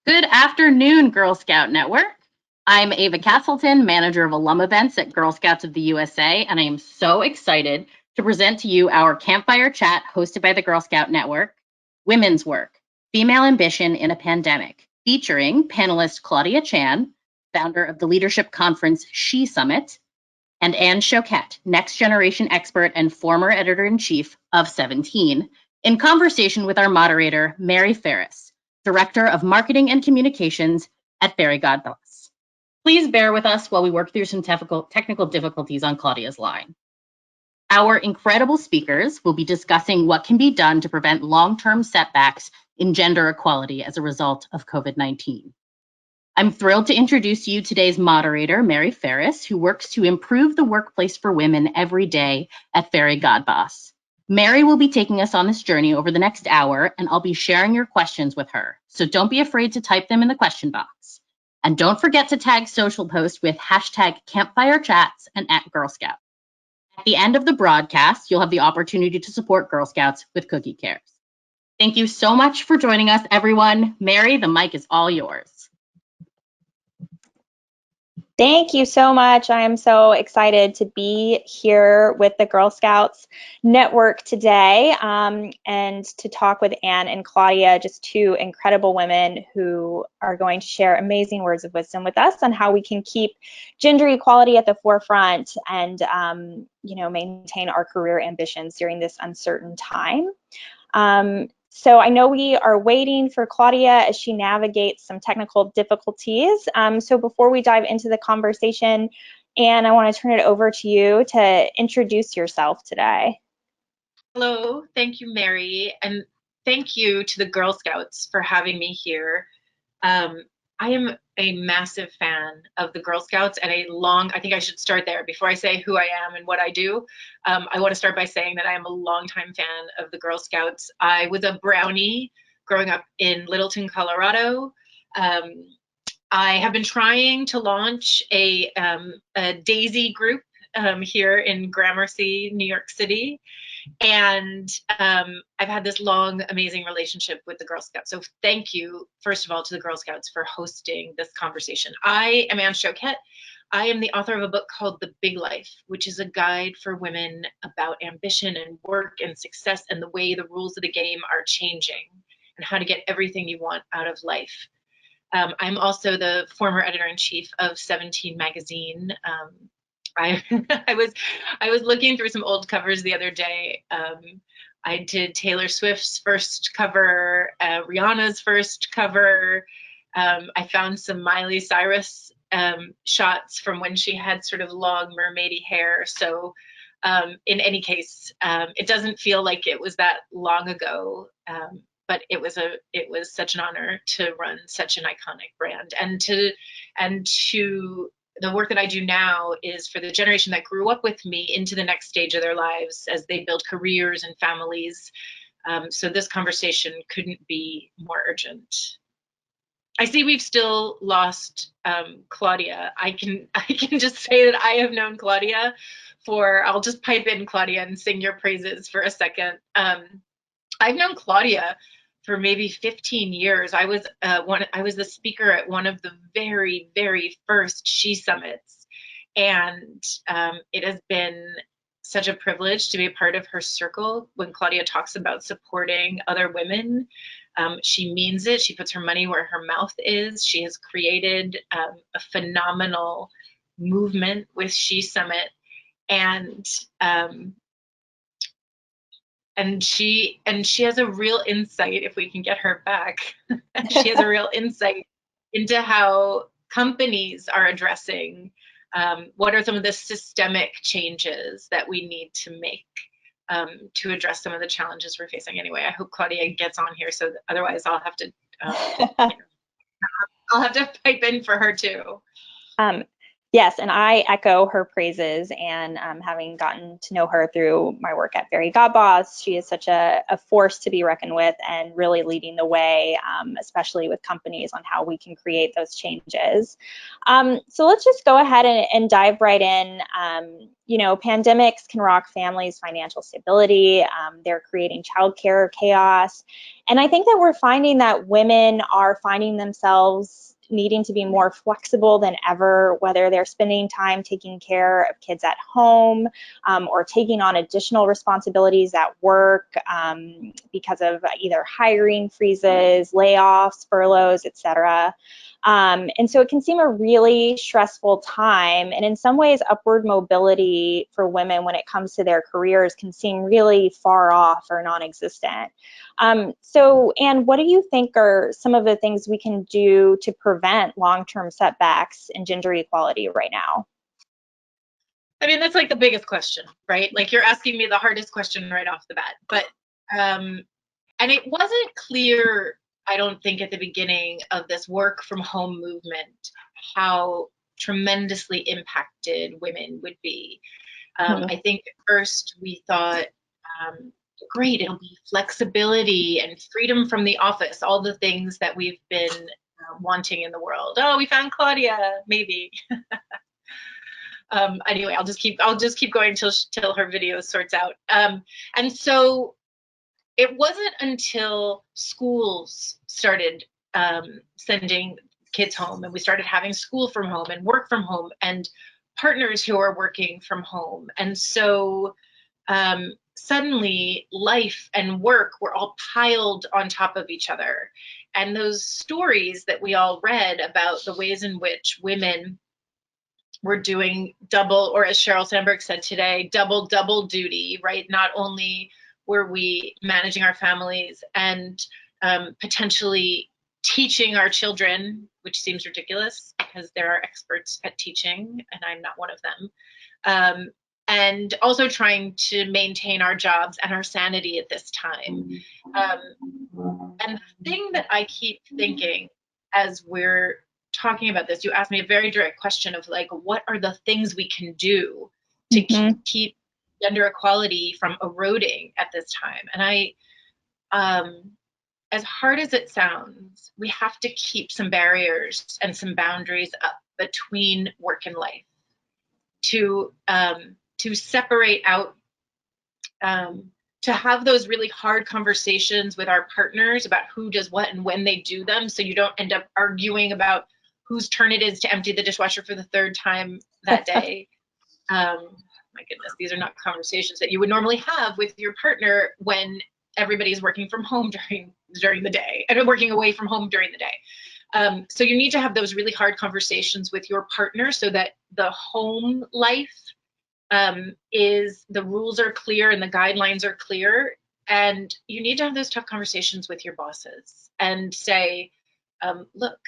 Good afternoon, Girl Scout Network. I'm Ava Castleton, Manager of Alum Events at Girl Scouts of the USA, and I am so excited to present to you our Campfire chat hosted by the Girl Scout Network, Women's Work, Female Ambition in a Pandemic, featuring panelist Claudia Chan, founder of the leadership conference S.H.E Summit, and Shoket, next generation expert and former editor-in-chief of 17, in conversation with our moderator, Mary Pharris, Director of Marketing and Communications at Fairygodboss. Please bear with us while we work through some technical difficulties on Claudia's line. Our incredible speakers will be discussing what can be done to prevent long-term setbacks in gender equality as a result of COVID-19. I'm thrilled to introduce you today's moderator, Mary Pharris, who works to improve the workplace for women every day at Fairygodboss. Mary will be taking us on this journey over the next hour, and I'll be sharing your questions with her. So don't be afraid to type them in the question box. And don't forget to tag social post with hashtag Campfire Chats and @Girl Scout. At the end of the broadcast, you'll have the opportunity to support Girl Scouts with cookie cares. Thank you so much for joining us, everyone. Mary, the mic is all yours. Thank you so much. I am so excited to be here with the Girl Scouts Network today and to talk with Anne and Claudia, just two incredible women who are going to share amazing words of wisdom with us on how we can keep gender equality at the forefront and maintain our career ambitions during this uncertain time. So I know we are waiting for Claudia as she navigates some technical difficulties. So before we dive into the conversation, Anne, I want to turn it over to you to introduce yourself today. Hello, thank you, Mary, and thank you to the Girl Scouts for having me here. I am a massive fan of the Girl Scouts and I think I should start there before I say who I am and what I do. I want to start by saying that I am a longtime fan of the Girl Scouts. I was a brownie growing up in Littleton, Colorado. I have been trying to launch a Daisy group here in Gramercy, New York City. And I've had this long, amazing relationship with the Girl Scouts. So thank you, first of all, to the Girl Scouts for hosting this conversation. I am Shoket. I am the author of a book called The Big Life, which is a guide for women about ambition and work and success and the way the rules of the game are changing and how to get everything you want out of life. I'm also the former editor-in-chief of 17 magazine. I was looking through some old covers the other day. I did Taylor Swift's first cover, Rihanna's first cover. I found some Miley Cyrus shots from when she had sort of long mermaidy hair. So in any case, it doesn't feel like it was that long ago, but it was such an honor to run such an iconic brand and to the work that I do now is for the generation that grew up with me into the next stage of their lives as they build careers and families. So this conversation couldn't be more urgent. I see we've still lost Claudia. I can just say that I have known Claudia I'll just pipe in Claudia and sing your praises for a second. I've known Claudia for maybe 15 years. I was the speaker at one of the very, very first S.H.E Summits. And it has been such a privilege to be a part of her circle. When Claudia talks about supporting other women, she means it. She puts her money where her mouth is. She has created a phenomenal movement with S.H.E Summit. And she has a real insight, if we can get her back, she has a real insight into how companies are addressing what are some of the systemic changes that we need to make to address some of the challenges we're facing. Anyway, I hope Claudia gets on here, so otherwise I'll have to I'll have to pipe in for her too. Yes, and I echo her praises, and having gotten to know her through my work at Fairygodboss, she is such a force to be reckoned with and really leading the way, especially with companies on how we can create those changes. So let's just go ahead and dive right in. You know, pandemics can rock families' financial stability. They're creating childcare chaos. And I think that we're finding that women are finding themselves needing to be more flexible than ever, whether they're spending time taking care of kids at home or taking on additional responsibilities at work because of either hiring freezes, layoffs, furloughs, etc. And so it can seem a really stressful time. And in some ways, upward mobility for women when it comes to their careers can seem really far off or non-existent. So, Anne, what do you think are some of the things we can do to prevent long-term setbacks in gender equality right now? I mean, that's like the biggest question, right? Like you're asking me the hardest question right off the bat. But, and it wasn't clear, I don't think, at the beginning of this work from home movement, how tremendously impacted women would be. I think at first we thought, great, it'll be flexibility and freedom from the office, all the things that we've been wanting in the world. Oh, we found Claudia, maybe. Anyway, I'll just keep going till her video sorts out. And so it wasn't until schools started sending kids home, and we started having school from home and work from home and partners who are working from home. And so suddenly life and work were all piled on top of each other. And those stories that we all read about the ways in which women were doing double, or as Sheryl Sandberg said today, double duty, right? Not only were we managing our families and potentially teaching our children, which seems ridiculous because there are experts at teaching and I'm not one of them, and also trying to maintain our jobs and our sanity at this time. And the thing that I keep thinking as we're talking about this, you asked me a very direct question of like, what are the things we can do to keep gender equality from eroding at this time? And as hard as it sounds, we have to keep some barriers and some boundaries up between work and life to separate out, to have those really hard conversations with our partners about who does what and when they do them, so you don't end up arguing about whose turn it is to empty the dishwasher for the third time that day. My goodness, these are not conversations that you would normally have with your partner when everybody's working from home during the day and working away from home during the day. So you need to have those really hard conversations with your partner so that the home life the rules are clear and the guidelines are clear. And you need to have those tough conversations with your bosses and say, look,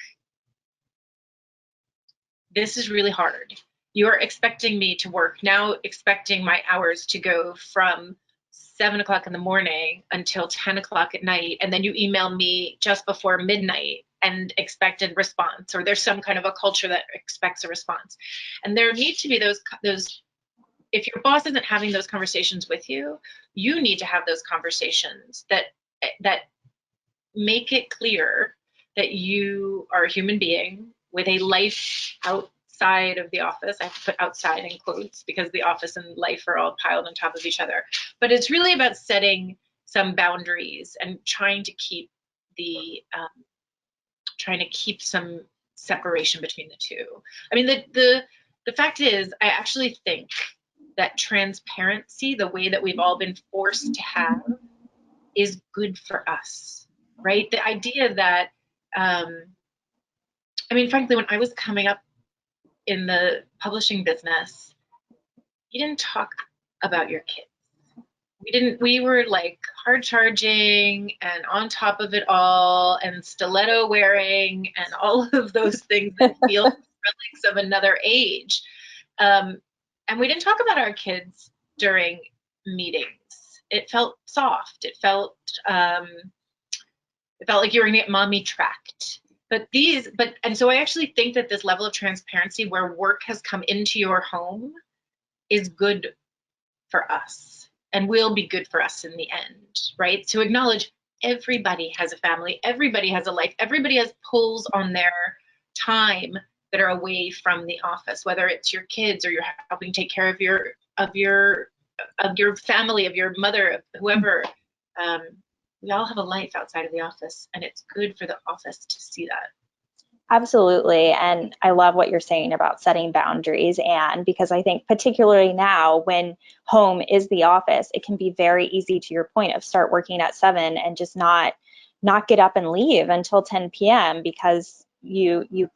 this is really hard. You're expecting me to work now, expecting my hours to go from 7 o'clock in the morning until 10 o'clock at night. And then you email me just before midnight and expect a response, or there's some kind of a culture that expects a response. And there need to be those, if your boss isn't having those conversations with you, you need to have those conversations that make it clear that you are a human being with a life outside of the office. I have to put outside in quotes because the office and life are all piled on top of each other. But it's really about setting some boundaries and trying to keep some separation between the two. I mean, the fact is, I actually think that transparency, the way that we've all been forced to have, is good for us, right? The idea that, I mean, frankly, when I was coming up in the publishing business, you didn't talk about your kids. We were like hard charging and on top of it all and stiletto wearing and all of those things that feel relics of another age. And we didn't talk about our kids during meetings. It felt soft. It felt like you were gonna get mommy tracked. And so I actually think that this level of transparency where work has come into your home is good for us and will be good for us in the end, right? To acknowledge everybody has a family, everybody has a life, everybody has pulls on their time that are away from the office, whether it's your kids or you're helping take care of your family, of your mother, of whoever. We all have a life outside of the office, and it's good for the office to see that. Absolutely. And I love what you're saying about setting boundaries. And because I think particularly now when home is the office, it can be very easy, to your point, of start working at 7 and just not get up and leave until 10 p.m. because you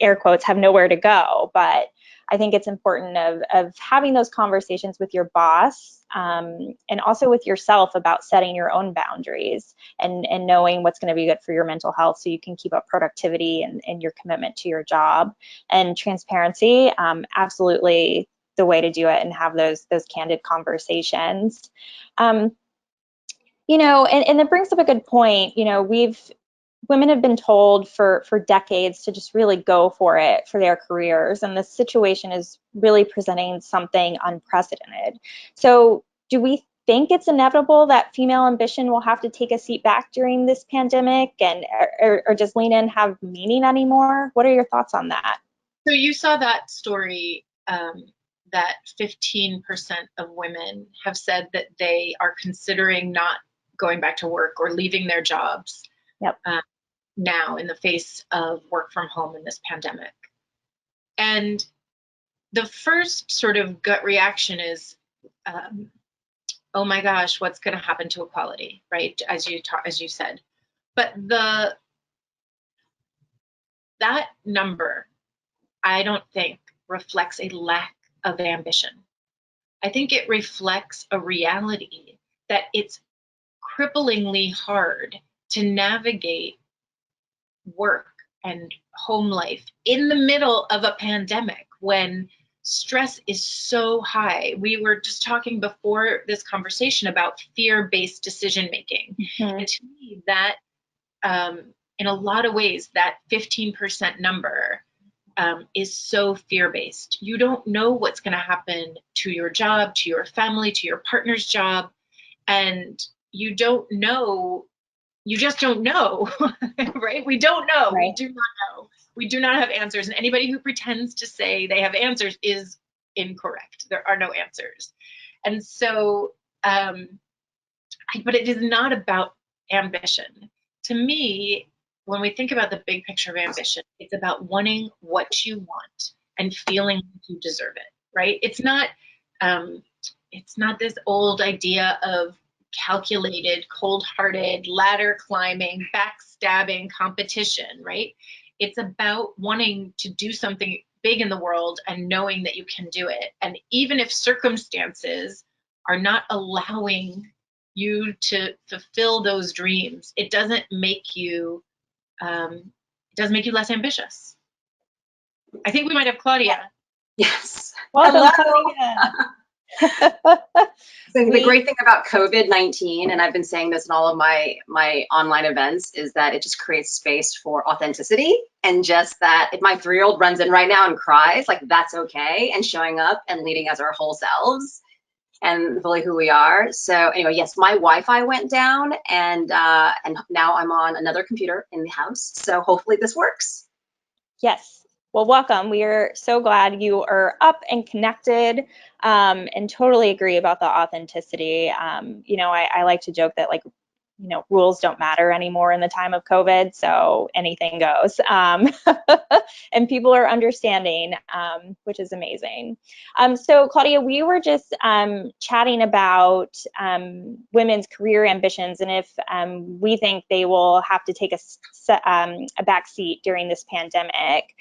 air quotes have nowhere to go. But I think it's important of having those conversations with your boss, and also with yourself about setting your own boundaries and knowing what's going to be good for your mental health so you can keep up productivity and your commitment to your job. And transparency, absolutely the way to do it, and have those candid conversations. And it brings up a good point. Women have been told for decades to just really go for it for their careers, and this situation is really presenting something unprecedented. So do we think it's inevitable that female ambition will have to take a seat back during this pandemic, and or does lean in have meaning anymore? What are your thoughts on that? So you saw that story, that 15% of women have said that they are considering not going back to work or leaving their jobs. Yep. Now in the face of work from home in this pandemic. And the first sort of gut reaction is, oh my gosh, what's going to happen to equality, right? As you said. But that number, I don't think reflects a lack of ambition. I think it reflects a reality that it's cripplingly hard to navigate work and home life in the middle of a pandemic when stress is so high. We were just talking before this conversation about fear-based decision making. Mm-hmm. And to me, that in a lot of ways, that 15% number is so fear-based. You don't know what's going to happen to your job, to your family, to your partner's job, and you don't know. You just don't know, right? We don't know. Right. We do not know. We do not have answers. And anybody who pretends to say they have answers is incorrect. There are no answers. And so, but it is not about ambition. To me, when we think about the big picture of ambition, it's about wanting what you want and feeling like you deserve it, right? It's not this old idea of calculated, cold-hearted, ladder climbing, backstabbing competition, right? It's about wanting to do something big in the world and knowing that you can do it. And even if circumstances are not allowing you to fulfill those dreams, it doesn't make you less ambitious. I think we might have Claudia. Yes. Welcome, Claudia. So the great thing about COVID-19, and I've been saying this in all of my online events, is that it just creates space for authenticity, and just that if my 3-year-old runs in right now and cries, like, that's okay, and showing up and leading as our whole selves and fully who we are. So anyway, yes, my Wi-Fi went down, and now I'm on another computer in the house. So hopefully this works. Yes. Well, welcome. We are so glad you are up and connected, and totally agree about the authenticity. I like to joke that, rules don't matter anymore in the time of COVID, so anything goes. And people are understanding, which is amazing. So Claudia, we were just chatting about women's career ambitions, and if we think they will have to take a back seat during this pandemic.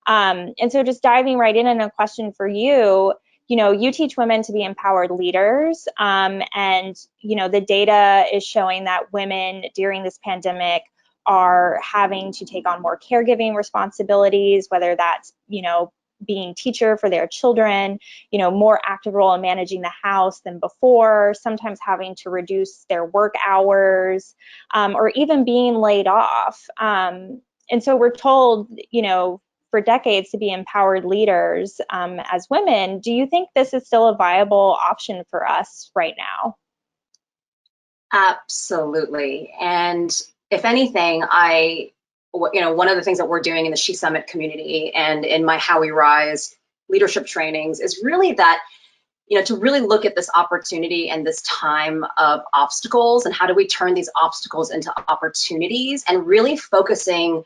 And so just diving right in, and a question for you, you teach women to be empowered leaders, and, the data is showing that women during this pandemic are having to take on more caregiving responsibilities, whether that's, being teacher for their children, more active role in managing the house than before, sometimes having to reduce their work hours, or even being laid off. And so we're told, you know, for decades to be empowered leaders as women. Do you think this is still a viable option for us right now? Absolutely. And if anything, one of the things that we're doing in the She Summit community and in my How We Rise leadership trainings is really that, to really look at this opportunity and this time of obstacles and how do we turn these obstacles into opportunities, and really focusing,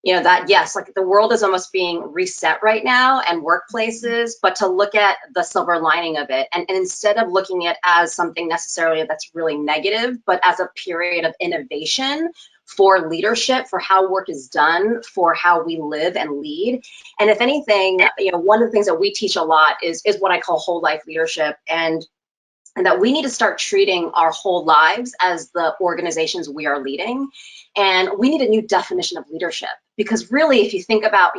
that yes, like the world is almost being reset right now and workplaces, but to look at the silver lining of it, and instead of looking at it as something necessarily that's really negative, but as a period of innovation for leadership, for how work is done, for how we live and lead. And if anything, one of the things that we teach a lot is what I call whole life leadership, and that we need to start treating our whole lives as the organizations we are leading. And we need a new definition of leadership, because really, if you think about,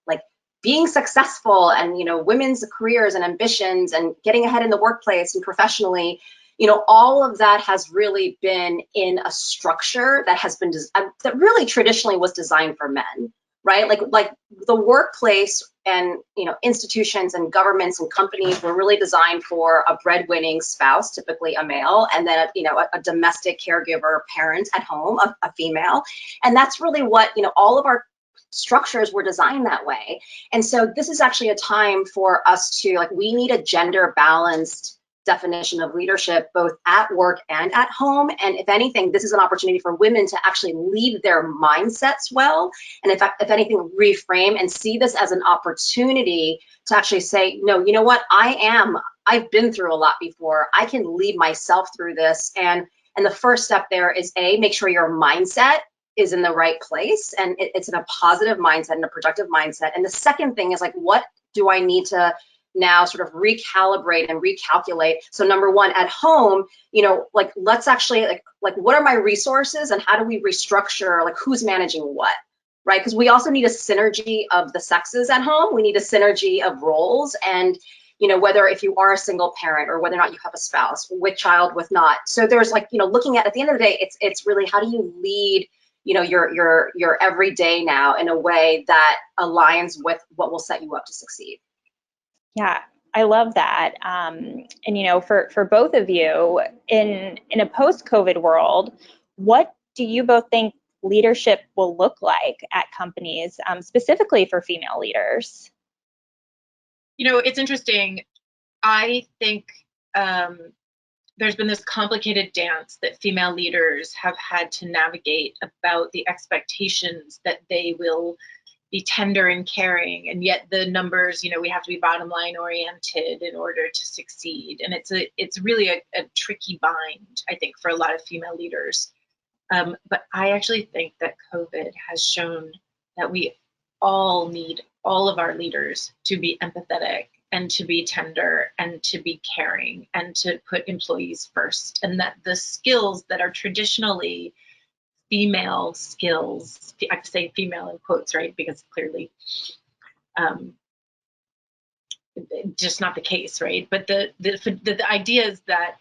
like being successful and, women's careers and ambitions and getting ahead in the workplace and professionally, all of that has really been in a structure that has been, that really traditionally was designed for men, right? Like the workplace and, institutions and governments and companies were really designed for a breadwinning spouse, typically a male, and then, a domestic caregiver parent at home, a female. And that's really what, all of our structures were designed that way. And so this is actually a time for us to, we need a gender balanced definition of leadership, both at work and at home. And if anything, this is an opportunity for women to actually lead their mindsets well. And if anything, reframe and see this as an opportunity to actually say, no, you know what, I've been through a lot before. I can lead myself through this. And the first step there is make sure your mindset is in the right place and it's in a positive mindset and a productive mindset. And the second thing is what do I need to now sort of recalibrate and recalculate? So number one, at home, let's actually what are my resources and how do we restructure, who's managing what, right? Because we also need a synergy of the sexes at home. We need a synergy of roles, and whether if you are a single parent or whether or not you have a spouse, with child, with not. So there's looking at the end of the day, it's really how do you lead your everyday now in a way that aligns with what will set you up to succeed. Yeah, I love that. And for both of you, in a post-COVID world, what do you both think leadership will look like at companies, specifically for female leaders? It's interesting. I think there's been this complicated dance that female leaders have had to navigate about the expectations that they will be tender and caring, and yet the numbers, we have to be bottom line oriented in order to succeed. And it's really a tricky bind, I think, for a lot of female leaders. But I actually think that COVID has shown that we all need all of our leaders to be empathetic and to be tender and to be caring and to put employees first, and that the skills that are traditionally female skills, I have to say female in quotes, right? Because clearly just not the case, right? But the idea is that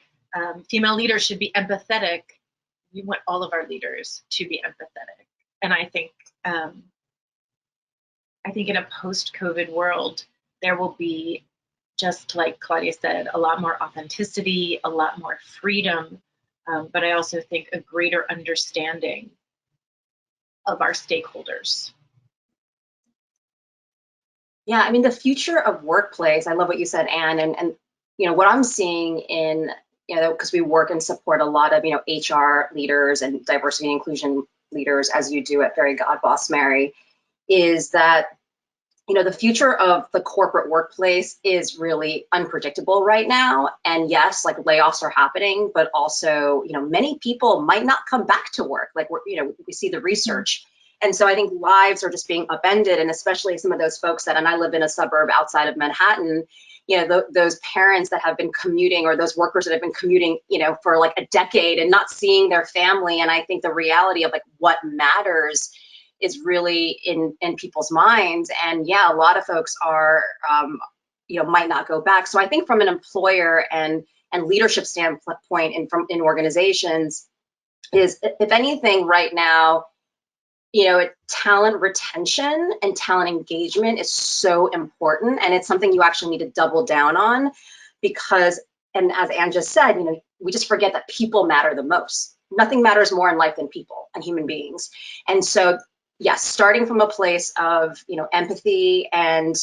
female leaders should be empathetic. We want all of our leaders to be empathetic. And I think in a post-COVID world, there will be, just like Claudia said, a lot more authenticity, a lot more freedom, but I also think a greater understanding of our stakeholders. Yeah, I mean, the future of workplace, I love what you said, Anne, and what I'm seeing in, because we work and support a lot of, HR leaders and diversity and inclusion leaders, as you do at Fairygodboss, Mary, is that, the future of the corporate workplace is really unpredictable right now. And yes, layoffs are happening, but also, many people might not come back to work. We see the research. And so I think lives are just being upended, and especially some of those folks and I live in a suburb outside of Manhattan, those parents that have been commuting, or those workers that have been commuting, for a decade and not seeing their family. And I think the reality of what matters is really in people's minds. And yeah, a lot of folks are, might not go back. So I think from an employer and leadership standpoint in organizations is, if anything right now, talent retention and talent engagement is so important, and it's something you actually need to double down on, because, and as Anne just said, we just forget that people matter the most. Nothing matters more in life than people and human beings. And so, yes, starting from a place of, empathy and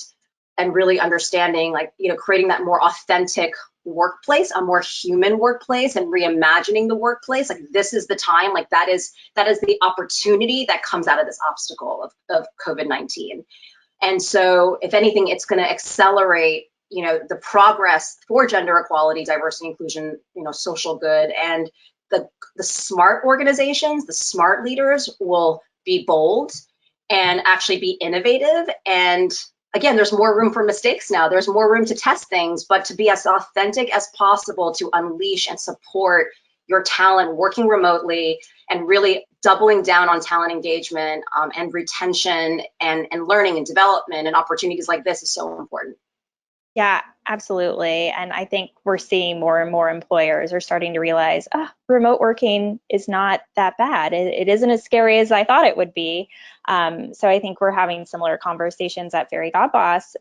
really understanding, creating that more authentic workplace, a more human workplace, and reimagining the workplace. This is the time, that is the opportunity that comes out of this obstacle of COVID-19. And so if anything, it's going to accelerate, the progress for gender equality, diversity, inclusion, social good. And the smart organizations, the smart leaders will be bold and actually be innovative. And again, there's more room for mistakes now. There's more room to test things, but to be as authentic as possible, to unleash and support your talent working remotely, and really doubling down on talent engagement and retention and learning and development and opportunities like this is so important. Yeah, absolutely. And I think we're seeing more and more employers are starting to realize, remote working is not that bad. It isn't as scary as I thought it would be. So I think we're having similar conversations at Fairygodboss,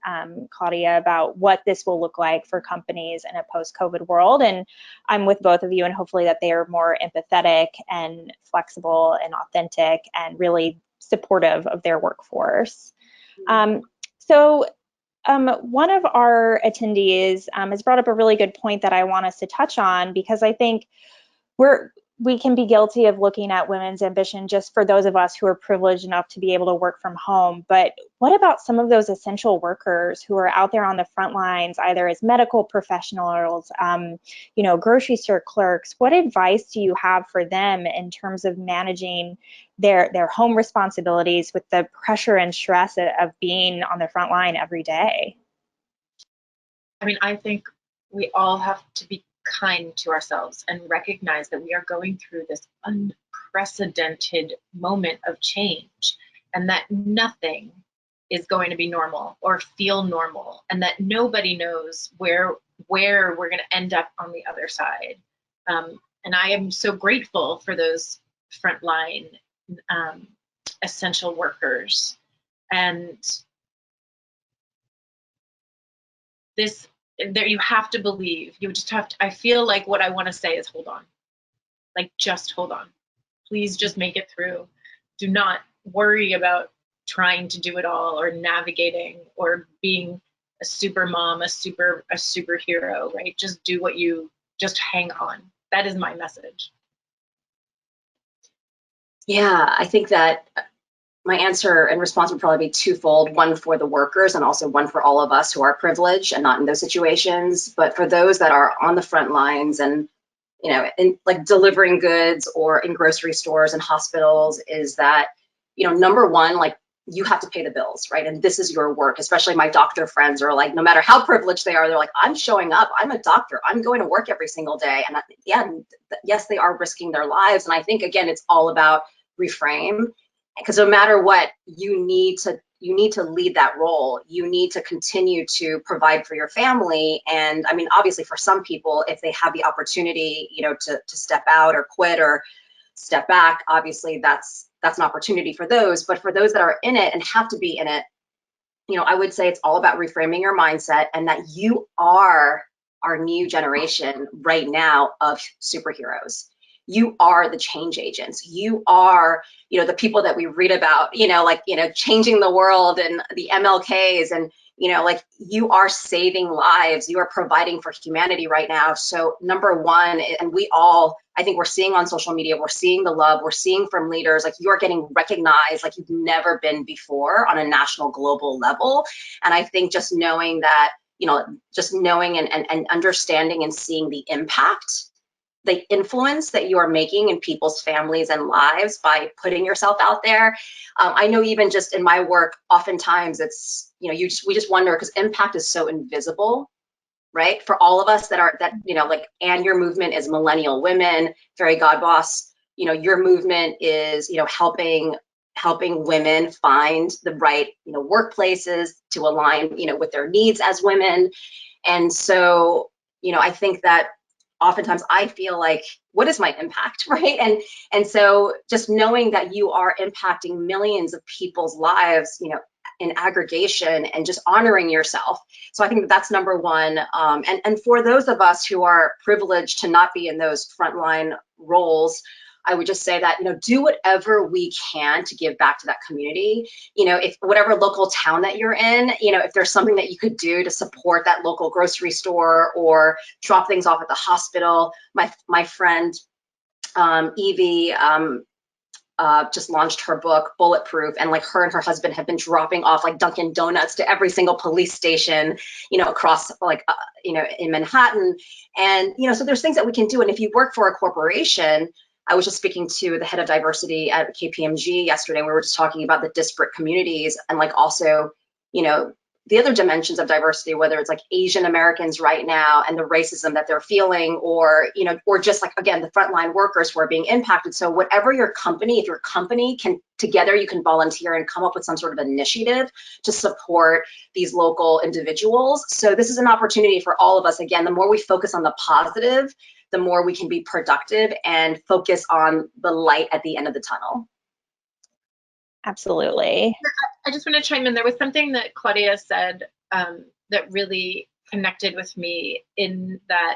Claudia, about what this will look like for companies in a post-COVID world. And I'm with both of you, and hopefully that they are more empathetic and flexible and authentic and really supportive of their workforce. One of our attendees has brought up a really good point that I want us to touch on, because I think we can be guilty of looking at women's ambition just for those of us who are privileged enough to be able to work from home. But what about some of those essential workers who are out there on the front lines, either as medical professionals, grocery store clerks? What advice do you have for them in terms of managing their home responsibilities with the pressure and stress of being on the front line every day? I mean, I think we all have to be kind to ourselves and recognize that we are going through this unprecedented moment of change, and that nothing is going to be normal or feel normal, and that nobody knows where we're going to end up on the other side. And I am so grateful for those frontline essential workers. And there, you have to believe. You just have to. I feel like what I want to say is hold on. Just hold on. Please just make it through. Do not worry about trying to do it all, or navigating, or being a super mom, a superhero, right? Just do what just hang on. That is my message. Yeah, I think that my answer and response would probably be twofold: one for the workers, and also one for all of us who are privileged and not in those situations. But for those that are on the front lines and, delivering goods or in grocery stores and hospitals, is that, number one, you have to pay the bills, right? And this is your work. Especially my doctor friends are no matter how privileged they are, they're I'm showing up. I'm a doctor. I'm going to work every single day. And yes, they are risking their lives. And I think, again, it's all about reframe. Because no matter what, you need to lead that role. You need to continue to provide for your family. And I mean, obviously for some people, if they have the opportunity, to step out or quit or step back, obviously that's an opportunity for those. But for those that are in it and have to be in it, I would say it's all about reframing your mindset, and that you are our new generation right now of superheroes. You are the change agents. You are, the people that we read about, changing the world, and the MLKs, and, you are saving lives. You are providing for humanity right now. So number one, and I think we're seeing on social media, we're seeing the love, we're seeing from leaders, you are getting recognized like you've never been before on a national, global level. And I think just knowing that, just knowing and understanding and seeing the impact, the influence that you are making in people's families and lives by putting yourself out there. I know even just in my work, oftentimes it's, we just wonder, because impact is so invisible, right? For all of us and your movement is millennial women, Fairygodboss, your movement is, helping women find the right, workplaces to align, with their needs as women. And so, I think that oftentimes I feel like, what is my impact, right? And so just knowing that you are impacting millions of people's lives, you know, in aggregation, and just honoring yourself. So I think that that's number one. And for those of us who are privileged to not be in those frontline roles, I would just say that, you know, do whatever we can to give back to that community. You know, if whatever local town that you're in, you know, if there's something that you could do to support that local grocery store or drop things off at the hospital. My friend Evie just launched her book Bulletproof, and like her and her husband have been dropping off like Dunkin' Donuts to every single police station, you know, across like you know, in Manhattan. And you know, so there's things that we can do. And if you work for a corporation, I was just speaking to the head of diversity at KPMG yesterday. We were just talking about the disparate communities, and like also, you know, the other dimensions of diversity, whether it's like Asian Americans right now and the racism that they're feeling, or, you know, or just like, again, the frontline workers who are being impacted. So whatever your company, if your company can, together you can volunteer and come up with some sort of initiative to support these local individuals. So this is an opportunity for all of us. Again, the more we focus on the positive, the more we can be productive and focus on the light at the end of the tunnel. Absolutely. I just want to chime in. There was something that Claudia said that really connected with me, in that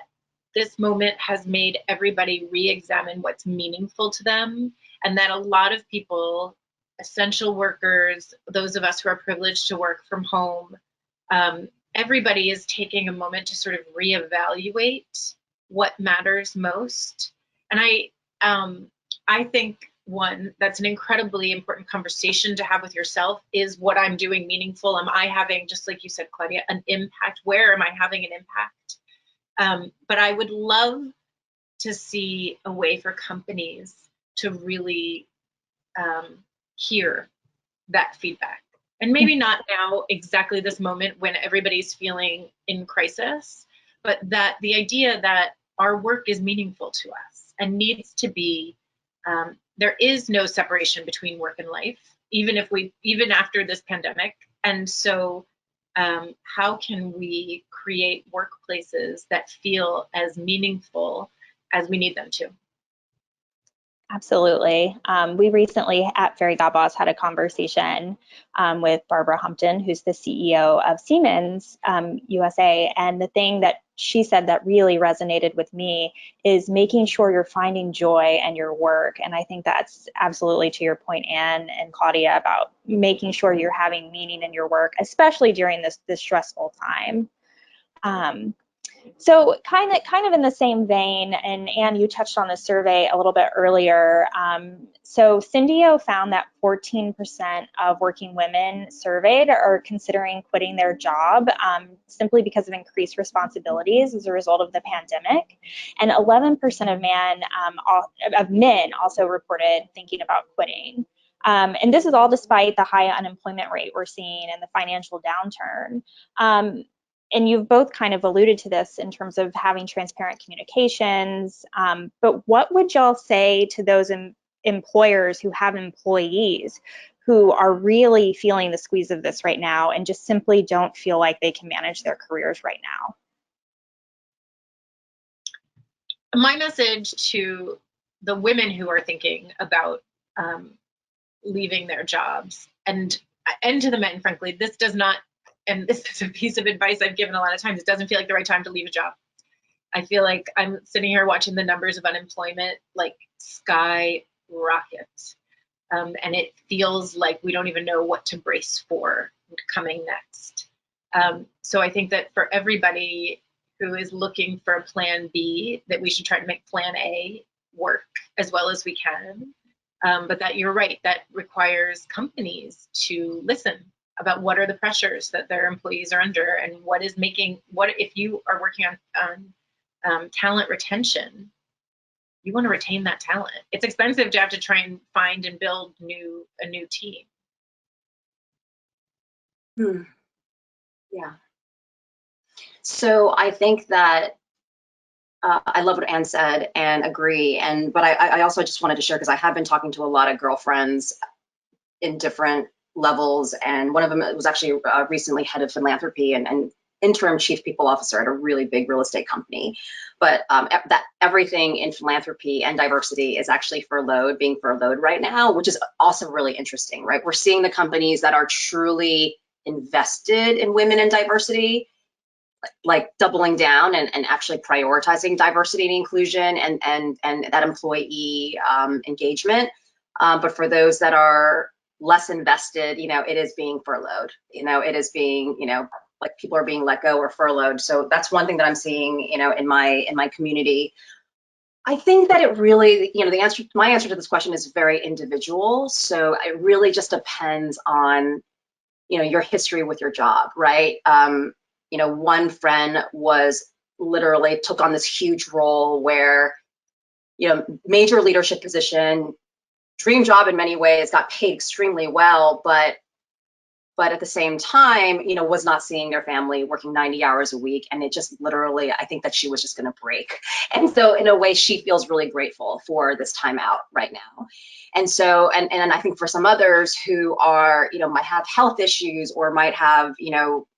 this moment has made everybody re-examine what's meaningful to them, and that a lot of people, essential workers, those of us who are privileged to work from home, everybody is taking a moment to sort of reevaluate what matters most. And I think, one, that's an incredibly important conversation to have with yourself, is what I'm doing meaningful? Am I having, just like you said, Claudia, an impact? Where am I having an impact? But I would love to see a way for companies to really hear that feedback. And maybe not now, exactly this moment when everybody's feeling in crisis, but that the idea that our work is meaningful to us and needs to be, there is no separation between work and life, even after this pandemic. And so how can we create workplaces that feel as meaningful as we need them to? Absolutely. We recently at Fairygodboss had a conversation with Barbara Humpton, who's the CEO of Siemens USA. And the thing that she said that really resonated with me is making sure you're finding joy in your work. And I think that's absolutely to your point, Anne and Claudia, about making sure you're having meaning in your work, especially during this stressful time. So kind of in the same vein, and Anne, you touched on the survey a little bit earlier. So Syndio found that 14% of working women surveyed are considering quitting their job simply because of increased responsibilities as a result of the pandemic. And 11% of men also reported thinking about quitting. And this is all despite the high unemployment rate we're seeing and the financial downturn. And you've both kind of alluded to this in terms of having transparent communications, but what would y'all say to those employers who have employees who are really feeling the squeeze of this right now and just simply don't feel like they can manage their careers right now? My message to the women who are thinking about leaving their jobs, and to the men, frankly, this does not, and this is a piece of advice I've given a lot of times, it doesn't feel like the right time to leave a job. I feel like I'm sitting here watching the numbers of unemployment like skyrocket. And it feels like we don't even know what to brace for coming next. So I think that for everybody who is looking for a plan B, that we should try to make plan A work as well as we can. But that you're right, that requires companies to listen about what are the pressures that their employees are under, and what if you are working on talent retention, you want to retain that talent. It's expensive to have to try and find and build a new team. Yeah. So I think that I love what Anne said and agree. But I also just wanted to share, because I have been talking to a lot of girlfriends in different levels, and one of them was actually recently head of philanthropy, and interim chief people officer at a really big real estate company. But that everything in philanthropy and diversity is actually being furloughed right now, which is also really interesting, right? We're seeing the companies that are truly invested in women and diversity, like doubling down and actually prioritizing diversity and inclusion and that employee engagement. But for those that are less invested, it is being furloughed. It is being, like people are being let go or furloughed. So that's one thing that I'm seeing, in my community. I think that it really, my answer to this question is very individual. So it really just depends on, your history with your job, right? One friend literally took on this huge role where, major leadership position, dream job in many ways, got paid extremely well, but at the same time, was not seeing their family, working 90 hours a week. And it just literally, I think that she was just going to break. And so in a way, she feels really grateful for this time out right now. And so, and I think for some others who are, might have health issues or might have,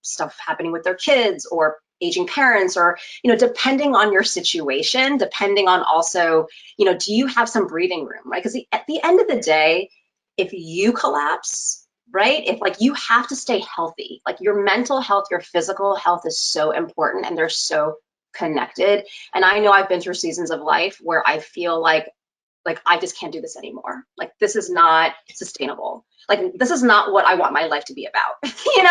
stuff happening with their kids or aging parents or, depending on your situation, depending on also, do you have some breathing room, right? Because at the end of the day, if you collapse, right? If like you have to stay healthy, like your mental health, your physical health is so important and they're so connected. And I know I've been through seasons of life where I feel like I just can't do this anymore. Like this is not sustainable. Like this is not what I want my life to be about.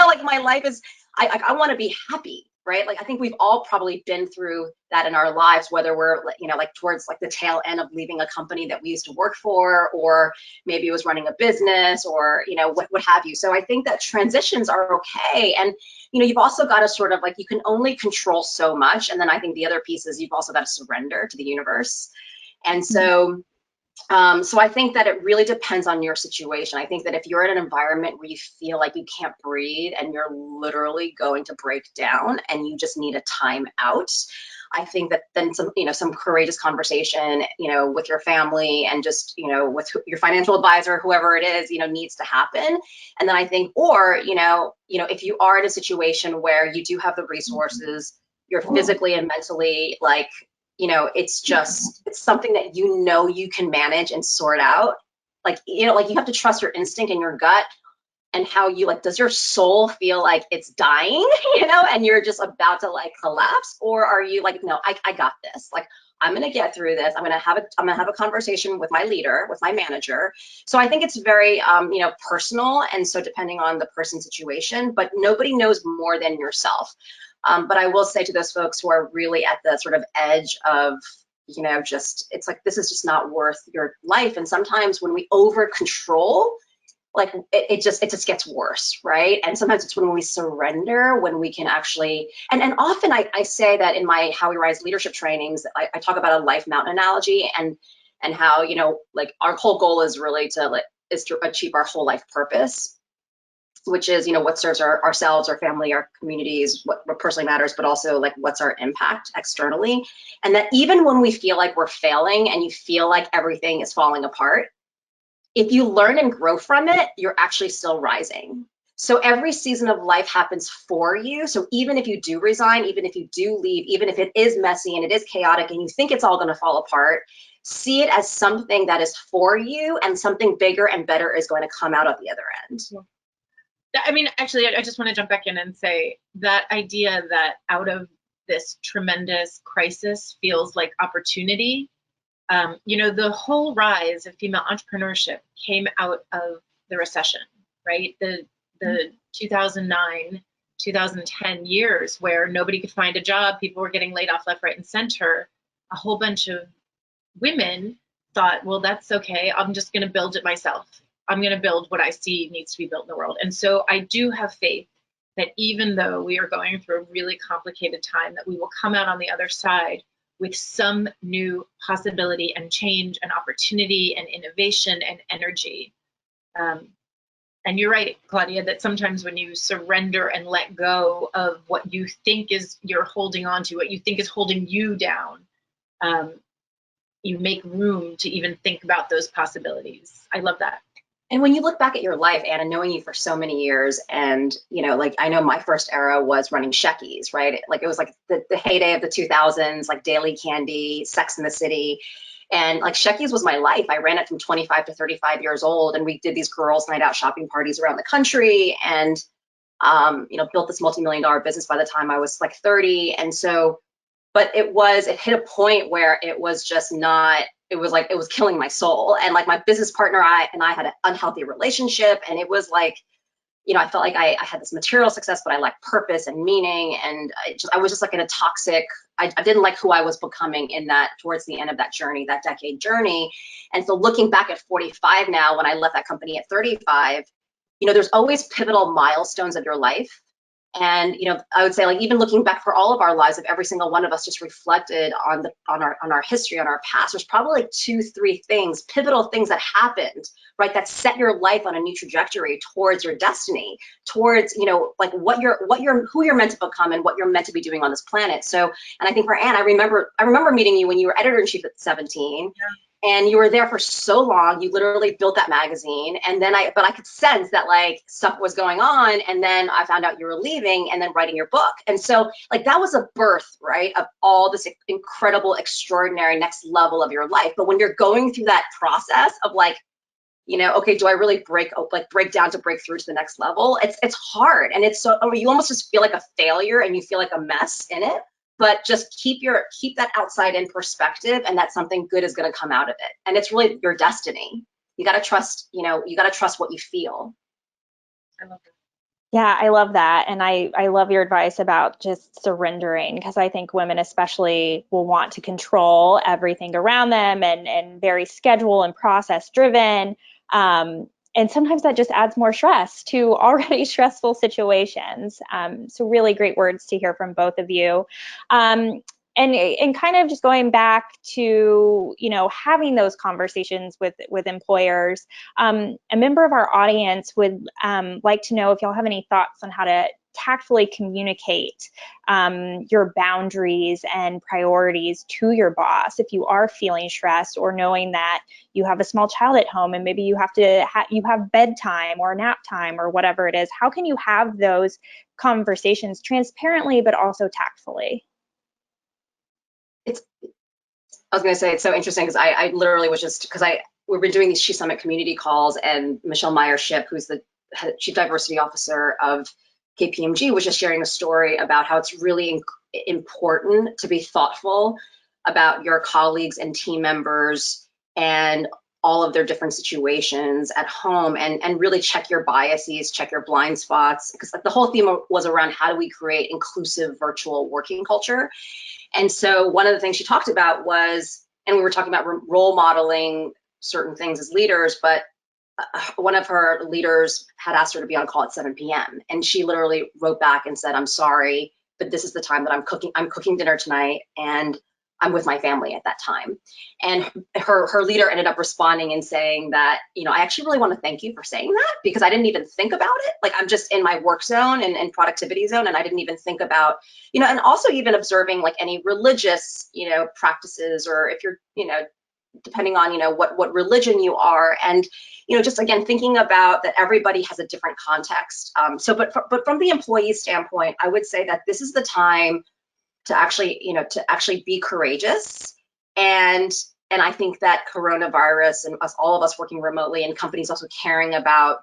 Like my life is, I want to be happy, right? Like I think we've all probably been through that in our lives, whether we're, like towards like the tail end of leaving a company that we used to work for, or maybe it was running a business or, what have you. So I think that transitions are okay. And, you've also got to sort of like, you can only control so much. And then I think the other piece is you've also got to surrender to the universe. And so, so I think that it really depends on your situation. I think that if you're in an environment where you feel like you can't breathe and you're literally going to break down and you just need a time out, I think that then some courageous conversation, with your family and just, with your financial advisor, whoever it is, needs to happen. And then I think, or, if you are in a situation where you do have the resources, you're physically and mentally like, it's something that you can manage and sort out. Like, like you have to trust your instinct and your gut and how you does your soul feel like it's dying, and you're just about to collapse? Or are you like, no, I got this. Like, I'm going to get through this. I'm going to have a conversation with my leader, with my manager. So I think it's very, personal. And so depending on the person's situation, but nobody knows more than yourself. But I will say to those folks who are really at the sort of edge of, it's like, this is just not worth your life. And sometimes when we over control, like it just gets worse, right? And sometimes it's when we surrender, when we can actually, and often I say that in my How We Rise leadership trainings, I talk about a life mountain analogy and how, like our whole goal is really to achieve our whole life purpose, which is, what serves ourselves, our family, our communities, what personally matters, but also like what's our impact externally. And that even when we feel like we're failing and you feel like everything is falling apart, if you learn and grow from it, you're actually still rising. So every season of life happens for you. So even if you do resign, even if you do leave, even if it is messy and it is chaotic and you think it's all going to fall apart, see it as something that is for you, and something bigger and better is going to come out at the other end. I mean, actually, I just want to jump back in and say that idea that out of this tremendous crisis feels like opportunity. The whole rise of female entrepreneurship came out of the recession, right? The 2009, 2010 years where nobody could find a job, people were getting laid off left, right, and center. A whole bunch of women thought, well, that's okay. I'm just going to build it myself. I'm going to build what I see needs to be built in the world. And so I do have faith that even though we are going through a really complicated time, that we will come out on the other side with some new possibility and change and opportunity and innovation and energy. And you're right, Claudia, that sometimes when you surrender and let go of what you think you're holding on to, what you think is holding you down, you make room to even think about those possibilities. I love that. And when you look back at your life, Anna, knowing you for so many years, and like I know my first era was running Shekis, right? Like it was like the heyday of the 2000s, like Daily Candy, Sex in the City, and like Shekis was my life. I ran it from 25 to 35 years old, and we did these girls' night out shopping parties around the country, and built this multi-million-dollar business by the time I was like 30. And so, but it hit a point where it was just not. It was killing my soul. And like my business partner and I had an unhealthy relationship, and it was like, I felt like I had this material success, but I lacked purpose and meaning. And I was just like in a toxic, I didn't like who I was becoming in that, towards the end of that journey, that decade journey. And so looking back at 45 now, when I left that company at 35, there's always pivotal milestones of your life. And I would say, like, even looking back for all of our lives, if every single one of us just reflected on our history, on our past, there's probably like 2-3 things, pivotal things that happened, right, that set your life on a new trajectory towards your destiny, towards like who you're meant to become and what you're meant to be doing on this planet. So, and I think for Anne, I remember meeting you when you were editor-in-chief at 17. Yeah. And you were there for so long, you literally built that magazine. And then I could sense that like stuff was going on. And then I found out you were leaving and then writing your book. And so like that was a birth, right, of all this incredible, extraordinary next level of your life. But when you're going through that process of like, okay, do I really break down to break through to the next level? It's hard. And it's so, you almost just feel like a failure and you feel like a mess in it. But just keep that outside in perspective, and that something good is going to come out of it. And it's really your destiny. You got to trust, you got to trust what you feel. I love that. Yeah, I love that. And I love your advice about just surrendering, because I think women especially will want to control everything around them and very schedule and process driven. And sometimes that just adds more stress to already stressful situations. So really great words to hear from both of you. And kind of just going back to, having those conversations with employers, a member of our audience would like to know if y'all have any thoughts on how to tactfully communicate your boundaries and priorities to your boss if you are feeling stressed, or knowing that you have a small child at home and maybe you have to you have bedtime or nap time or whatever it is. How can you have those conversations transparently but also tactfully? I was going to say, it's so interesting because I literally was just, because we've been doing these She Summit community calls, and Michelle Meyer-Ship, who's the Chief Diversity Officer of KPMG, was just sharing a story about how it's really important to be thoughtful about your colleagues and team members and all of their different situations at home, and really check your biases, check your blind spots, because the whole theme was around how do we create inclusive virtual working culture. And so one of the things she talked about was, and we were talking about role modeling certain things as leaders, but one of her leaders had asked her to be on call at 7 p.m. And she literally wrote back and said, "I'm sorry, but this is the time that I'm cooking dinner tonight, and I'm with my family at that time." And her leader ended up responding and saying that, I actually really want to thank you for saying that, because I didn't even think about it. Like, I'm just in my work zone and productivity zone, and I didn't even think about, and also even observing like any religious, practices, or if you're, depending on, what religion you are, and, just again, thinking about that everybody has a different context. But from the employee standpoint, I would say that this is the time to actually be courageous. And I think that coronavirus and all of us working remotely, and companies also caring about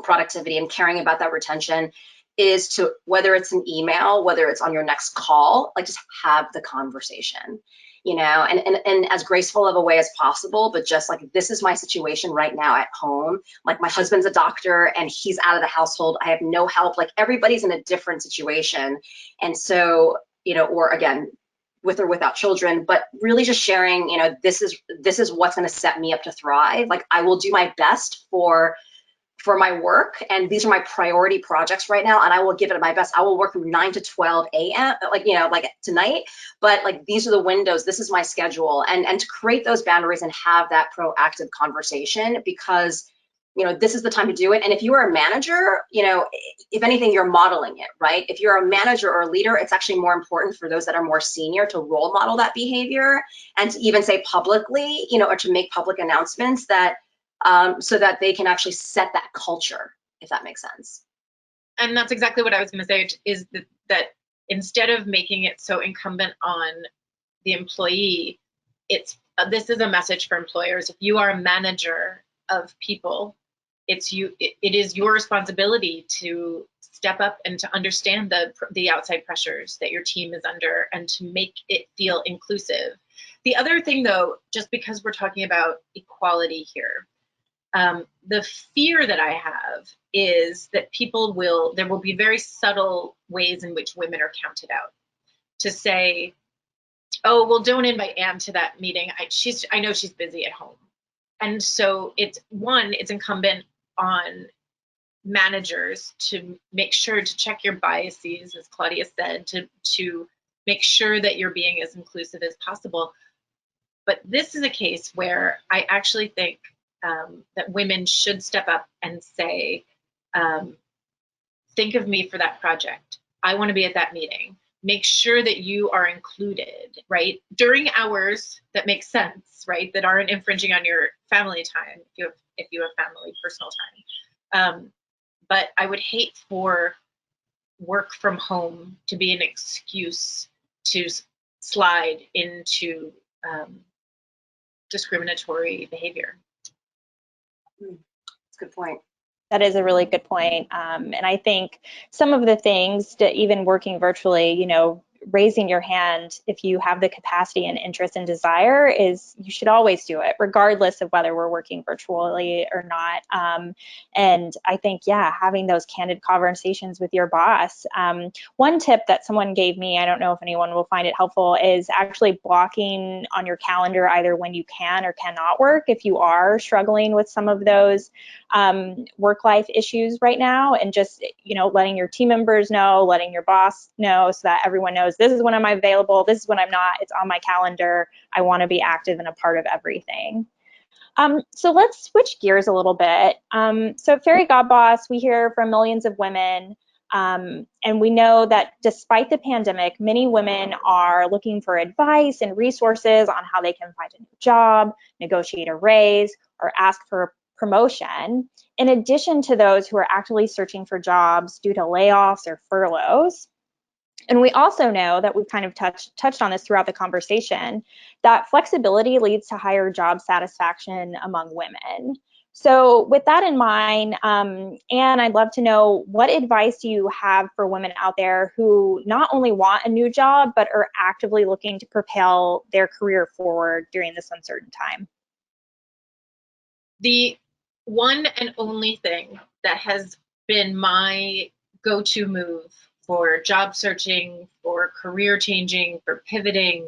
productivity and caring about that retention, is to, whether it's an email, whether it's on your next call, like, just have the conversation, and as graceful of a way as possible, but just like, this is my situation right now at home. Like, my husband's a doctor and he's out of the household. I have no help. Like, everybody's in a different situation. And so, or again, with or without children, but really just sharing, this is what's going to set me up to thrive. Like, I will do my best for my work, and these are my priority projects right now, and I will give it my best. I will work from 9 to 12 a.m. like tonight, but like, these are the windows, this is my schedule, and to create those boundaries and have that proactive conversation, because this is the time to do it. And if you are a manager, if anything, you're modeling it, right? If you're a manager or a leader, it's actually more important for those that are more senior to role model that behavior, and to even say publicly, or to make public announcements that, so that they can actually set that culture, if that makes sense. And that's exactly what I was going to say, is that instead of making it so incumbent on the employee, this is a message for employers. If you are a manager of people, it is your responsibility to step up and to understand the outside pressures that your team is under and to make it feel inclusive. The other thing, though, just because we're talking about equality here, the fear that I have is that there will be very subtle ways in which women are counted out. To say, oh, well, don't invite Anne to that meeting. I know she's busy at home. And so it's incumbent on managers to make sure to check your biases, as Claudia said, to make sure that you're being as inclusive as possible. But this is a case where I actually think that women should step up and say, think of me for that project. I want to be at that meeting. Make sure that you are included, right? During hours that make sense, right? That aren't infringing on your family time, if you have family, personal time. But I would hate for work from home to be an excuse to slide into discriminatory behavior. That's a good point. That is a really good point. And I think some of the things that even working virtually, raising your hand if you have the capacity and interest and desire you should always do it, regardless of whether we're working virtually or not. And I think, having those candid conversations with your boss. One tip that someone gave me, I don't know if anyone will find it helpful, is actually blocking on your calendar either when you can or cannot work if you are struggling with some of those work-life issues right now, and just letting your team members know, letting your boss know, so that everyone knows this is when I'm available, this is when I'm not, it's on my calendar, I want to be active and a part of everything. So let's switch gears a little bit. So at Fairygodboss, we hear from millions of women, and we know that despite the pandemic, many women are looking for advice and resources on how they can find a new job, negotiate a raise, or ask for a promotion, in addition to those who are actively searching for jobs due to layoffs or furloughs. And we also know that we've kind of touched on this throughout the conversation, that flexibility leads to higher job satisfaction among women. So with that in mind, Anne, I'd love to know, what advice do you have for women out there who not only want a new job, but are actively looking to propel their career forward during this uncertain time? The one and only thing that has been my go-to move for job searching, for career changing, for pivoting,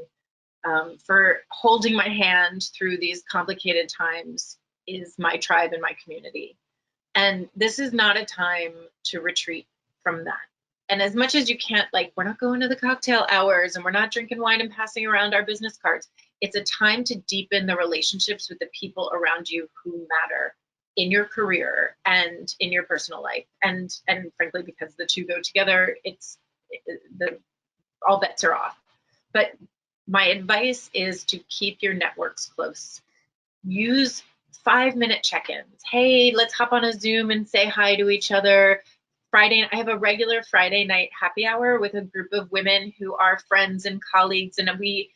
for holding my hand through these complicated times is my tribe and my community. And this is not a time to retreat from that. And as much as you can't, we're not going to the cocktail hours and we're not drinking wine and passing around our business cards. It's a time to deepen the relationships with the people around you who matter in your career and in your personal life. And frankly, because the two go together, all bets are off. But my advice is to keep your networks close. Use 5-minute check-ins. Hey, let's hop on a Zoom and say hi to each other. I have a regular Friday night happy hour with a group of women who are friends and colleagues, and we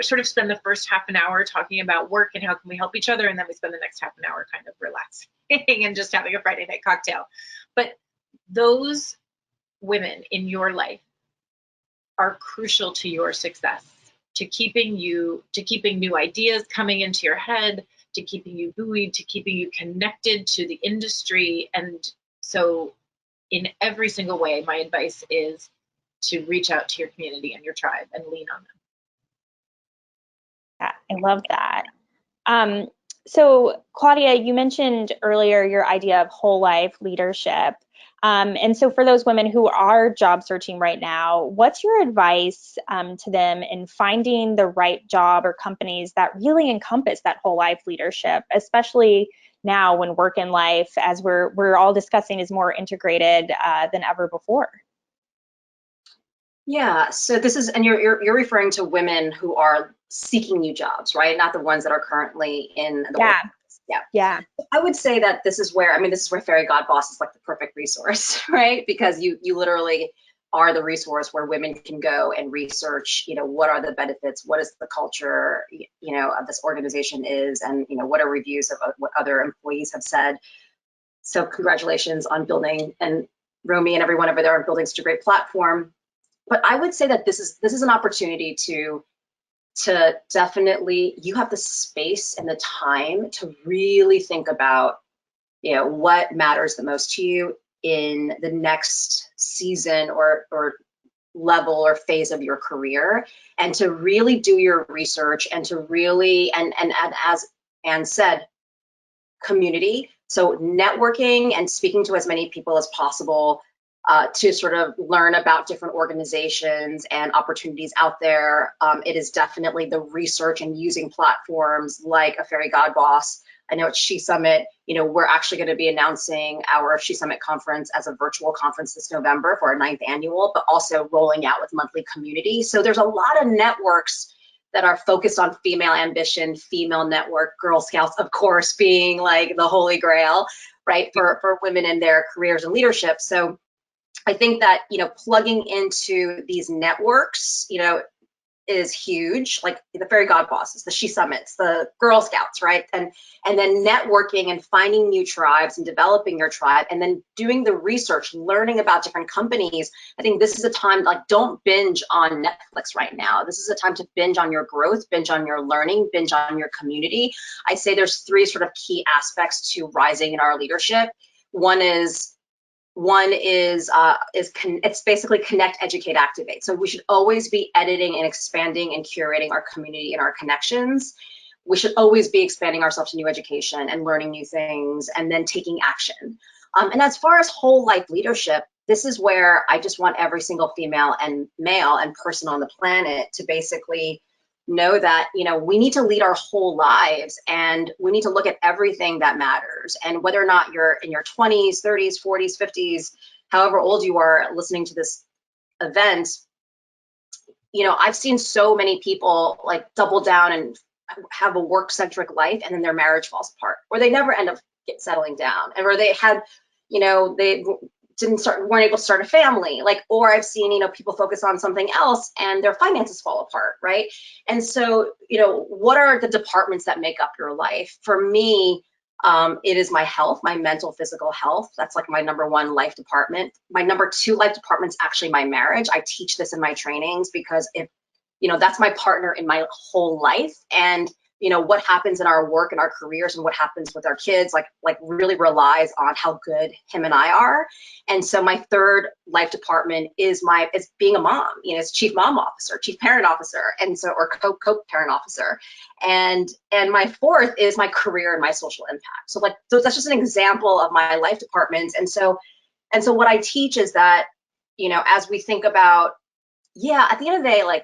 sort of spend the first half an hour talking about work and how can we help each other, and then we spend the next half an hour kind of relaxing and just having a Friday night cocktail. But those women in your life are crucial to your success, to keeping new ideas coming into your head, to keeping you buoyed, to keeping you connected to the industry. And so in every single way, my advice is to reach out to your community and your tribe and lean on them. Yeah, I love that. So Claudia, you mentioned earlier your idea of whole life leadership. And so for those women who are job searching right now, what's your advice to them in finding the right job or companies that really encompass that whole life leadership, especially now when work and life, as we're all discussing, is more integrated than ever before? Yeah, so this is, and you're referring to women who are seeking new jobs, right? Not the ones that are currently in the workforce. Yeah. I would say that this is where Fairygodboss is like the perfect resource, right? Because you literally are the resource where women can go and research, what are the benefits, what is the culture, of this organization is, and, what are reviews of what other employees have said. So congratulations on building, and Romy and everyone over there are building such a great platform. But I would say that this is an opportunity to definitely, you have the space and the time to really think about, what matters the most to you in the next season or level or phase of your career, and to really do your research, and to really, and as Anne said, community. So networking and speaking to as many people as possible, to sort of learn about different organizations and opportunities out there. It is definitely the research and using platforms like a Fairygodboss. I know at S.H.E Summit, we're actually going to be announcing our S.H.E Summit conference as a virtual conference this November for our 9th annual, but also rolling out with monthly community. So there's a lot of networks that are focused on female ambition, female network, Girl Scouts, of course, being like the holy grail, right, for women in their careers and leadership. So I think that, plugging into these networks, is huge, like the Fairygodbosses, the S.H.E Summits, the Girl Scouts, right? And then networking and finding new tribes and developing your tribe, and then doing the research, learning about different companies. I think this is a time, like, don't binge on Netflix right now. This is a time to binge on your growth, binge on your learning, binge on your community. I say there's 3 sort of key aspects to rising in our leadership. One is it's basically connect, educate, activate. So we should always be editing and expanding and curating our community and our connections. We should always be expanding ourselves to new education and learning new things, and then taking action. And as far as whole life leadership, this is where I just want every single female and male and person on the planet to basically know that, we need to lead our whole lives, and we need to look at everything that matters. And whether or not you're in your 20s, 30s, 40s, 50s, however old you are listening to this event, I've seen so many people like double down and have a work-centric life, and then their marriage falls apart, or they never end up settling down, and or they had, they weren't able to start a family, or I've seen, people focus on something else and their finances fall apart, right? And so, what are the departments that make up your life? For me, it is my health, my mental, physical health. That's like my #1 life department. My #2 life department is actually my marriage. I teach this in my trainings because that's my partner in my whole life. And what happens in our work and our careers and what happens with our kids, like really relies on how good him and I are. And so my 3rd life department is being a mom, it's chief mom officer, chief parent officer, and so, or co-parent officer. And my 4th is my career and my social impact. So that's just an example of my life departments. And so what I teach is that, as we think about, at the end of the day,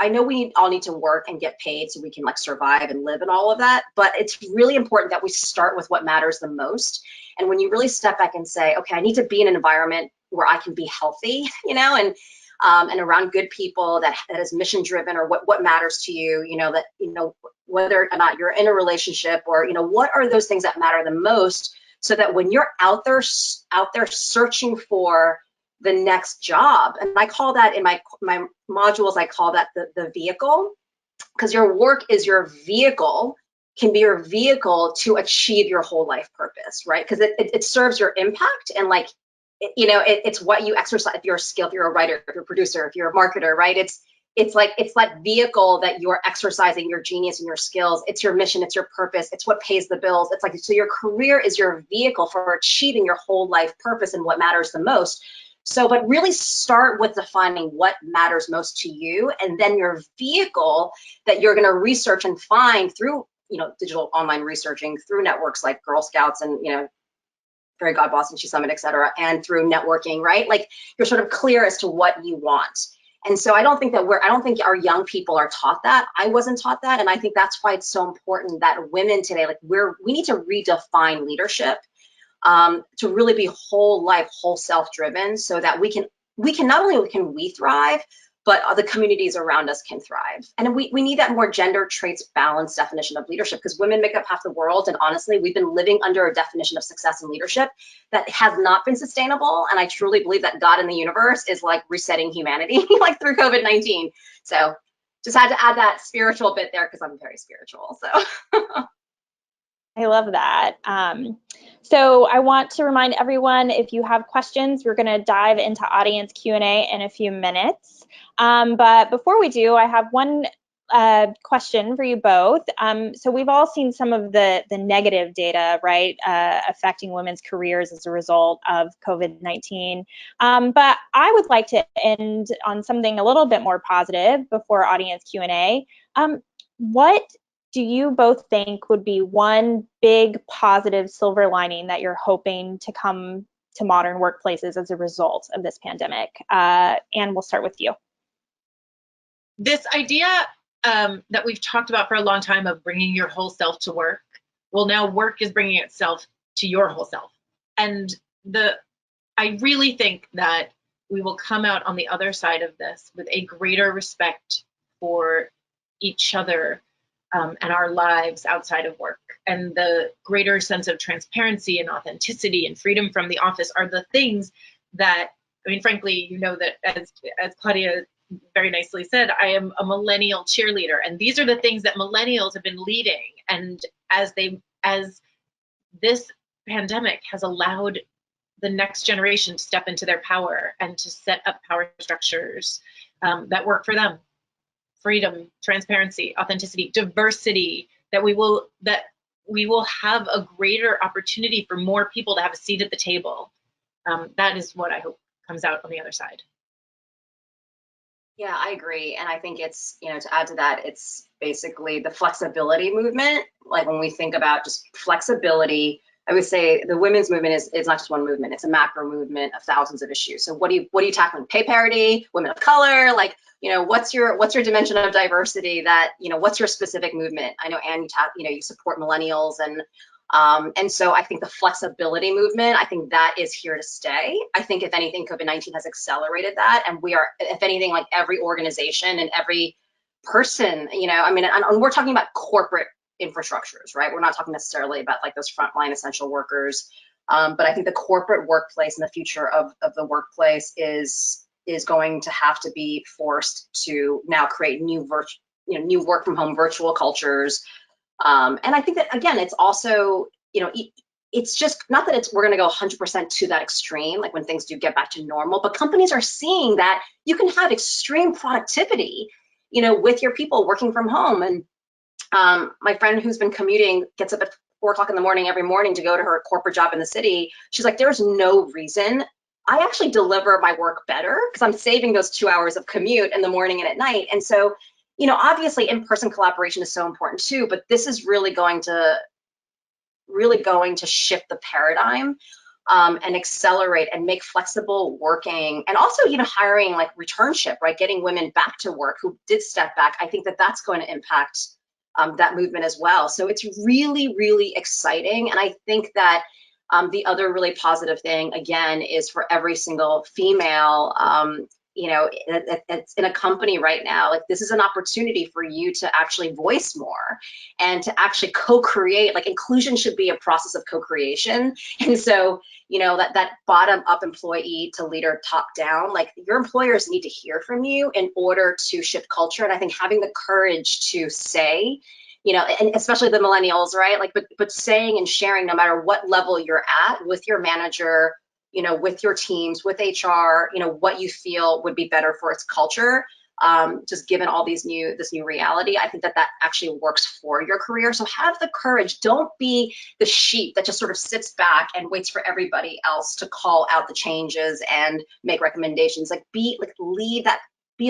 I know we all need to work and get paid so we can survive and live and all of that, but it's really important that we start with what matters the most. And when you really step back and say, okay, I need to be in an environment where I can be healthy, and around good people that is mission driven, or what matters to you, whether or not you're in a relationship, or, what are those things that matter the most, so that when you're out there searching for the next job, and I call that in my modules, I call that the vehicle, because your work is your vehicle, can be your vehicle to achieve your whole life purpose, right? Because it serves your impact, and it's what you exercise. If you're a skill, if you're a writer, if you're a producer, if you're a marketer, right? It's that vehicle that you're exercising your genius and your skills. It's your mission, it's your purpose, it's what pays the bills. So your career is your vehicle for achieving your whole life purpose and what matters the most. But really start with defining what matters most to you, and then your vehicle that you're going to research and find through, digital online researching, through networks like Girl Scouts and, Fairygodboss and S.H.E Summit, et cetera, and through networking, right? You're sort of clear as to what you want. And so I don't think our young people are taught that. I wasn't taught that. And I think that's why it's so important that women today, we need to redefine leadership. To really be whole life, whole self driven, so that we can not only can we thrive, but the communities around us can thrive. And we need that more gender traits balanced definition of leadership, because women make up half the world. And honestly, we've been living under a definition of success and leadership that has not been sustainable. And I truly believe that God in the universe is like resetting humanity, like through COVID-19. So just had to add that spiritual bit there because I'm very spiritual. So I love that. So I want to remind everyone, if you have questions, we're going to dive into audience Q&A in a few minutes. But before we do, I have one question for you both. So we've all seen some of the negative data, right, affecting women's careers as a result of COVID-19. But I would like to end on something a little bit more positive before audience Q&A. What do you both think would be one big positive silver lining that you're hoping to come to modern workplaces as a result of this pandemic? Anne, we'll start with you. This idea that we've talked about for a long time of bringing your whole self to work, well, now work is bringing itself to your whole self. And I really think that we will come out on the other side of this with a greater respect for each other and our lives outside of work. And the greater sense of transparency and authenticity and freedom from the office are the things that, I mean, frankly, you know that as Claudia very nicely said, I am a millennial cheerleader. And these are the things that millennials have been leading. And as this pandemic has allowed the next generation to step into their power and to set up power structures that work for them. Freedom, transparency, authenticity, diversity, that we will have a greater opportunity for more people to have a seat at the table. That is what I hope comes out on the other side. Yeah, I agree. And I think it's, to add to that, it's basically the flexibility movement. Like when we think about just flexibility, I would say the women's movement is not just one movement, it's a macro movement of thousands of issues. So what are you tackling? Pay parity, women of color, like, what's your dimension of diversity that, what's your specific movement? I know, Anne, you support millennials and so I think the flexibility movement, I think that is here to stay. I think if anything, COVID-19 has accelerated that. And we are, if anything, like every organization and every person, and we're talking about corporate infrastructures, right? We're not talking necessarily about like those frontline essential workers. But I think the corporate workplace and the future of the workplace is going to have to be forced to now create new work from home virtual cultures. And I think that, again, it's also, it's just not that we're going to go 100% to that extreme, like when things do get back to normal, but companies are seeing that you can have extreme productivity, with your people working from home. And my friend who's been commuting gets up at 4 o'clock in the morning every morning to go to her corporate job in the city. She's like, there's no reason. I actually deliver my work better because I'm saving those 2 hours of commute in the morning and at night. And so, obviously in-person collaboration is so important too, but this is really going to shift the paradigm and accelerate and make flexible working, and also hiring, like returnship, right? Getting women back to work who did step back. I think that that's going to impact that movement as well. So it's really, really exciting. And I think that the other really positive thing, again, is for every single female, it's in a company right now, like this is an opportunity for you to actually voice more and to actually co-create. Like inclusion should be a process of co-creation. And so, that bottom up employee to leader top down, like your employers need to hear from you in order to shift culture. And I think having the courage to say, and especially the millennials, right? Like, but saying and sharing no matter what level you're at with your manager, with your teams, with HR, what you feel would be better for its culture, just given all this new reality. I think that actually works for your career. So have the courage. Don't be the sheep that just sort of sits back and waits for everybody else to call out the changes and make recommendations. Be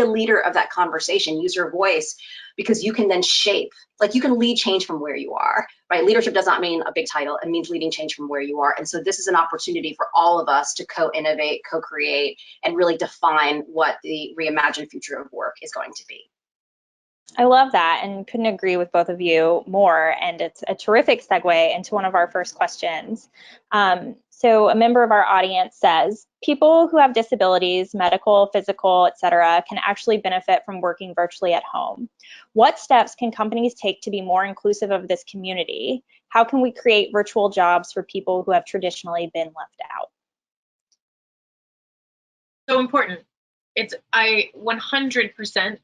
a leader of that conversation. Use your voice, because you can then shape, like you can lead change from where you are, right? Leadership does not mean a big title. It means leading change from where you are. And so this is an opportunity for all of us to co-innovate, co-create, and really define what the reimagined future of work is going to be. I love that and couldn't agree with both of you more. And it's a terrific segue into one of our first questions. So a member of our audience says, people who have disabilities, medical, physical, etc., can actually benefit from working virtually at home. What steps can companies take to be more inclusive of this community? How can we create virtual jobs for people who have traditionally been left out? So important. I 100%,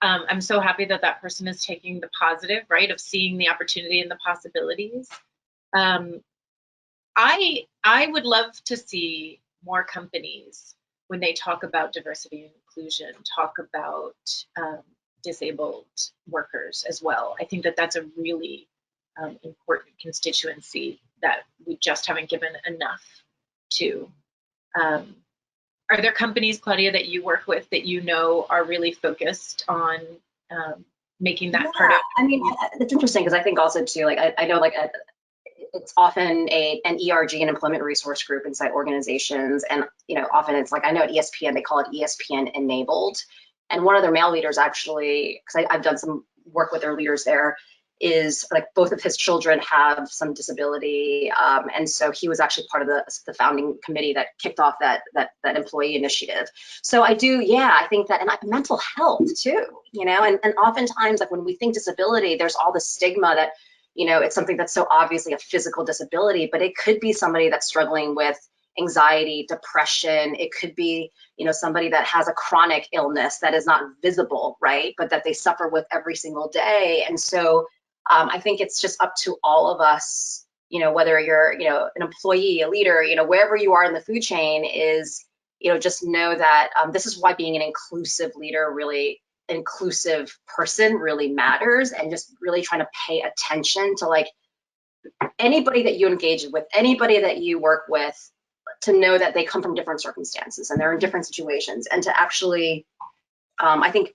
I'm so happy that that person is taking the positive, right, of seeing the opportunity and the possibilities. I would love to see more companies, when they talk about diversity and inclusion, talk about disabled workers as well. I think that that's a really important constituency that we just haven't given enough to. Are there companies, Claudia, that you work with that you know are really focused on making that part of? I mean, it's interesting because I think also too, like I know like it's often an ERG, an employment resource group inside organizations, and often it's like, I know at ESPN they call it ESPN enabled, and one of their male leaders actually, because I've done some work with their leaders there, is like both of his children have some disability, and so he was actually part of the founding committee that kicked off that employee initiative. So I do, I think that, and mental health too, and oftentimes like when we think disability, there's all the stigma that it's something that's so obviously a physical disability, but it could be somebody that's struggling with anxiety, depression. It could be, somebody that has a chronic illness that is not visible, right? But that they suffer with every single day. And so I think it's just up to all of us, whether you're, an employee, a leader, wherever you are in the food chain, is, just know that this is why being an inclusive leader, really inclusive person really matters, and just really trying to pay attention to like anybody that you engage with, anybody that you work with, to know that they come from different circumstances and they're in different situations, and to actually, I think,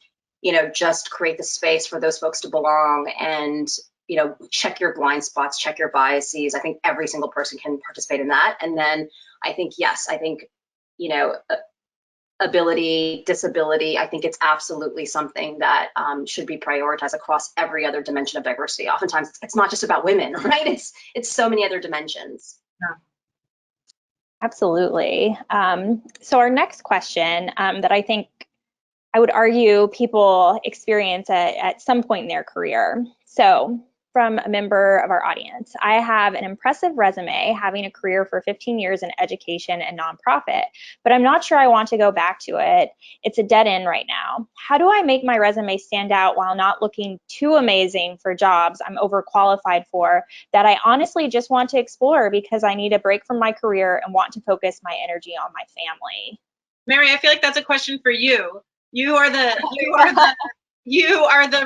just create the space for those folks to belong, and, check your blind spots, check your biases. I think every single person can participate in that. And then I think, yes, ability, disability, I think it's absolutely something that should be prioritized across every other dimension of diversity. Oftentimes, it's not just about women, right? It's so many other dimensions. Yeah. Absolutely. So our next question that I think I would argue people experience at some point in their career. So from a member of our audience, I have an impressive resume, having a career for 15 years in education and nonprofit, but I'm not sure I want to go back to it. It's a dead end right now. How do I make my resume stand out while not looking too amazing for jobs I'm overqualified for, that I honestly just want to explore because I need a break from my career and want to focus my energy on my family? Mary, I feel like that's a question for you. You are the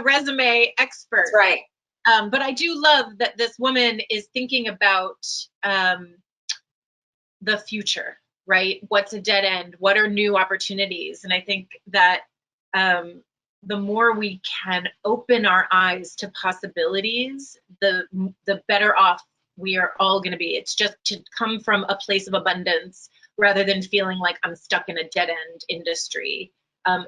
resume expert. That's right. But I do love that this woman is thinking about the future, right? What's a dead end? What are new opportunities? And I think that the more we can open our eyes to possibilities, the better off we are all going to be. It's just to come from a place of abundance rather than feeling like I'm stuck in a dead end industry.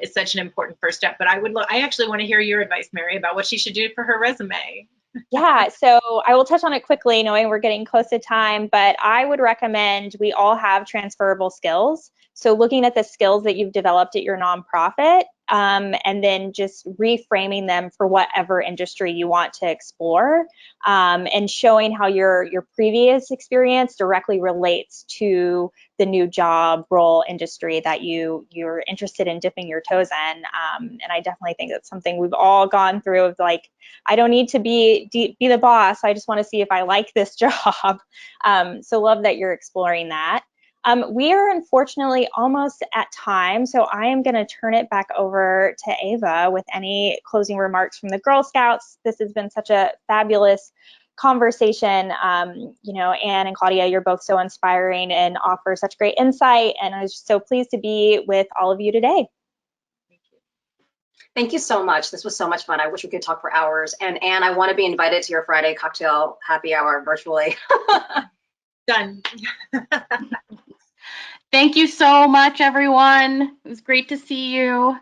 Is such an important first step. But I actually want to hear your advice, Mary, about what she should do for her resume. Yeah, so I will touch on it quickly, knowing we're getting close to time, but I would recommend we all have transferable skills. So looking at the skills that you've developed at your nonprofit, and then just reframing them for whatever industry you want to explore, and showing how your previous experience directly relates to the new job, role, industry that you're interested in dipping your toes in. And I definitely think that's something we've all gone through, of like, I don't need to be the boss. I just want to see if I like this job. So love that you're exploring that. We are unfortunately almost at time, so I am going to turn it back over to Ava with any closing remarks from the Girl Scouts. This has been such a fabulous conversation. Anne and Claudia, you're both so inspiring and offer such great insight, and I was just so pleased to be with all of you today. Thank you so much. This was so much fun. I wish we could talk for hours. And Anne, I want to be invited to your Friday cocktail happy hour virtually. Done. Thank you so much, everyone. It was great to see you.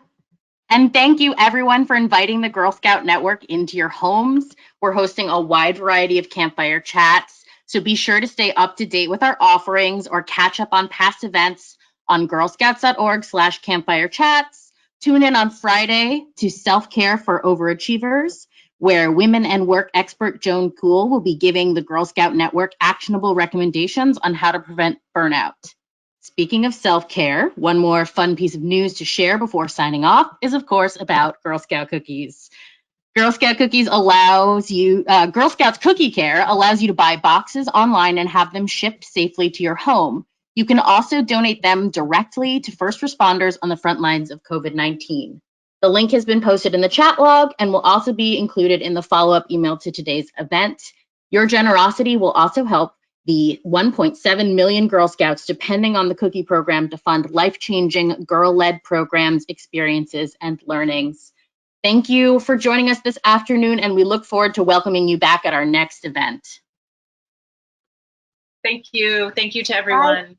And thank you, everyone, for inviting the Girl Scout Network into your homes. We're hosting a wide variety of campfire chats, So be sure to stay up to date with our offerings or catch up on past events on girlscouts.org/campfire chats. Tune in on Friday to Self-Care for Overachievers, where women and work expert Joan Kuhl will be giving the Girl Scout Network actionable recommendations on how to prevent burnout. Speaking of self-care, one more fun piece of news to share before signing off is, of course, about Girl Scout cookies. Girl Scout Cookies Girl Scouts Cookie Care allows you to buy boxes online and have them shipped safely to your home. You can also donate them directly to first responders on the front lines of COVID-19. The link has been posted in the chat log and will also be included in the follow-up email to today's event. Your generosity will also help the 1.7 million Girl Scouts depending on the cookie program to fund life-changing girl-led programs, experiences, and learnings. Thank you for joining us this afternoon, and we look forward to welcoming you back at our next event. Thank you. Thank you to everyone. Bye.